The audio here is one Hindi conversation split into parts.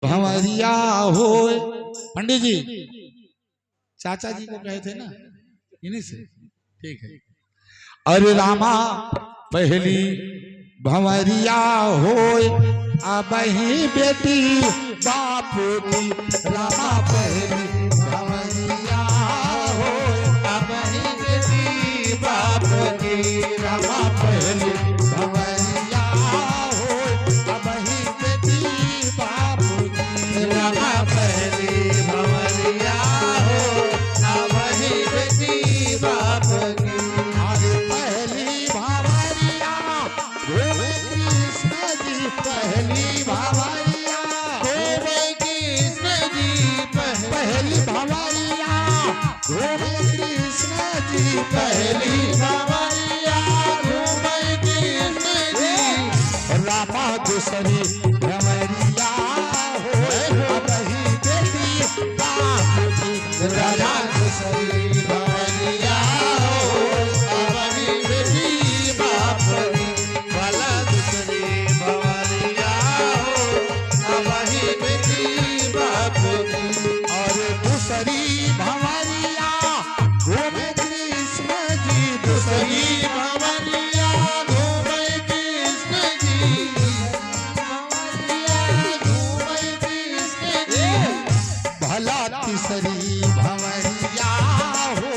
भंवरिया हो। पंडित जी चाचा जी को कहे थे ना, इन्हीं से ठीक है। अरे रामा पहली भंवरिया हो, अब ही बेटी बाप की। रामा पहली भंवरिया हो, अब ही बेटी बाप की। रामा पहली भंवरिया हो, अब ही बेटी बाप की। रामा पहली भंवरिया हो, अब ही बेटी बाप की। अरे पहली भंवरिया हो कृष्ण जी, पहली भंवरिया हो कृष्ण जी, पहली भंवरिया हो कृष्ण जी, पहली भंवरिया हो कृष्ण जी। रामा दूसरी भंवरिया हो, अब ही बेटी बाप की। रामा दूसरी भंवरिया हो, अब ही बेटी बाप की। भला दूसरी भंवरिया हो, अब ही बेटी बाप की। और दूसरी भंवरिया घूमे कृष्ण जी, दूसरी भंवरिया घूमे कृष्ण जी, भंवरिया घूमे कृष्ण जी। भला तीसरी भंवरिया हो,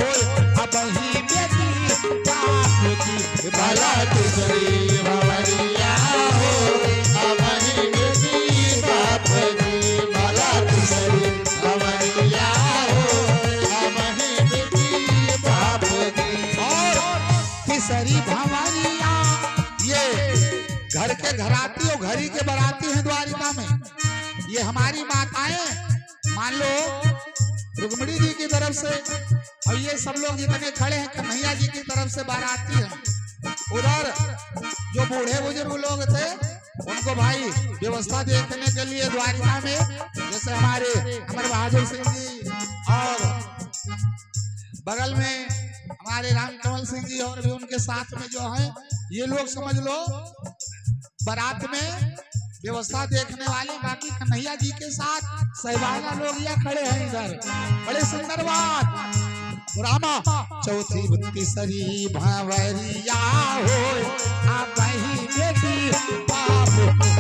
अब ही बेटी बाप की। भला तीसरी भंवरिया हो, अब ही बेटी बाप की। भला तीसरी भंवरिया हो, अब ही बेटी बाप की। और तीसरी भंवरिया ये घर के घराती और घरी के बराती हैं द्वारिका में। ये हमारी माताएं मान लो रुक्मिणी जी की तरफ से, और ये सब लोग जितने खड़े हैं कन्हैया जी की तरफ से बाराती हैं। उधर जो बूढ़े बुजुर्ग लोग थे उनको भाई व्यवस्था देखने के लिए द्वारिका में, जैसे हमारे अमर बहादुर सिंह जी और बगल में हमारे रामकमल सिंह जी और भी उनके साथ में जो है ये लोग समझ लो बारात में व्यवस्था देखने वाले। बाकी कन्हैया जी के साथ सहबाना लोग यहाँ खड़े हैं इधर। बड़े सुंदर बात। रामा चौथी तीसरी भंवरिया हो, अब ही बेटी बाप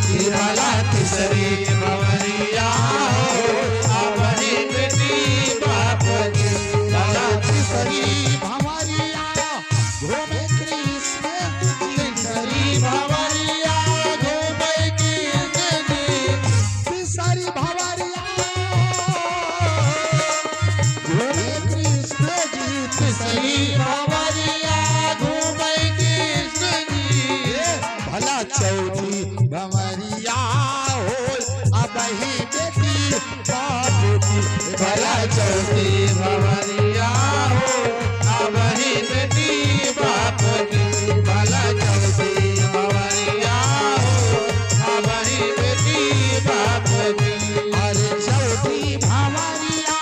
की। भला तीसरी भंवरिया हो, अब ही बेटी बाप की। भला तीसरी भंवरिया घूमे कृष्ण जी, तीसरी भंवरिया घूमे कृष्ण जी। तीसरी भंवरिया घूमे कृष्ण जी, तीसरी भंवरिया घूमे कृष्ण जी। भला चौथी भंवरिया हो, अब ही बेटी बाप की। भला चौथी भंवरिया हो, अब ही बेटी बाप की। भला चौथी भंवरिया हो, अब ही बेटी बाप की। अरे चौथी भंवरिया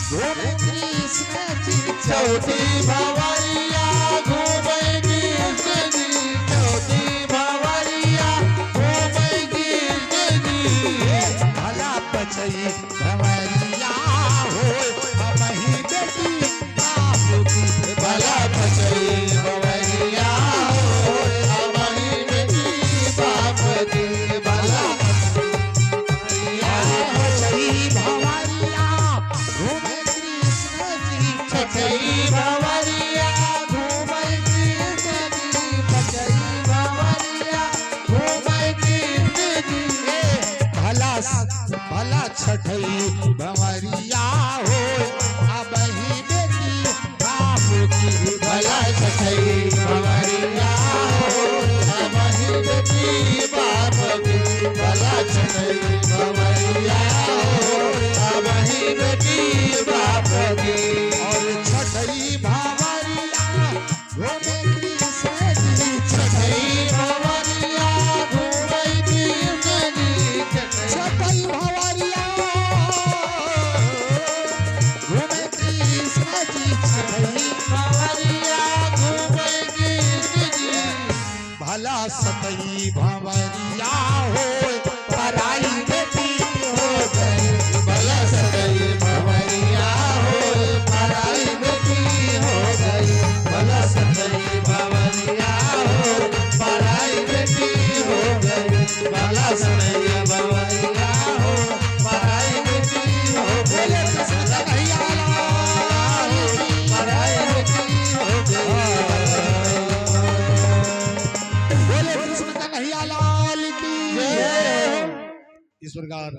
घूमे कृष्ण जी, चौथी भंवरिया घूमे कृष्ण जी, चौथी भंवरिया घूमे कृष्ण जी। भला पचई भंवरिया हो, अब ही बेटी बाप की। भला पचई भंवरिया हो, अब ही बेटी बाप की। भला छठी भंवरिया घूमे कृष्ण जी, छठी भंवरिया घूमे कृष्ण जी, छठी भंवरिया घूमे कृष्ण जी। भला छठी भंवरिया हो, अब ही बेटी बाप की। भला छठी भंवरिया हो, अब ही बेटी बाप की। भला छठी भंवरिया हो, अब ही बेटी बाप की। और छठी भंवरिया घूमे कृष्ण जी, छठी भंवरिया घूमे कृष्ण जी, छठी भंवरिया घूमे कृष्ण जी, छठी भंवरिया घूमे इस प्रकार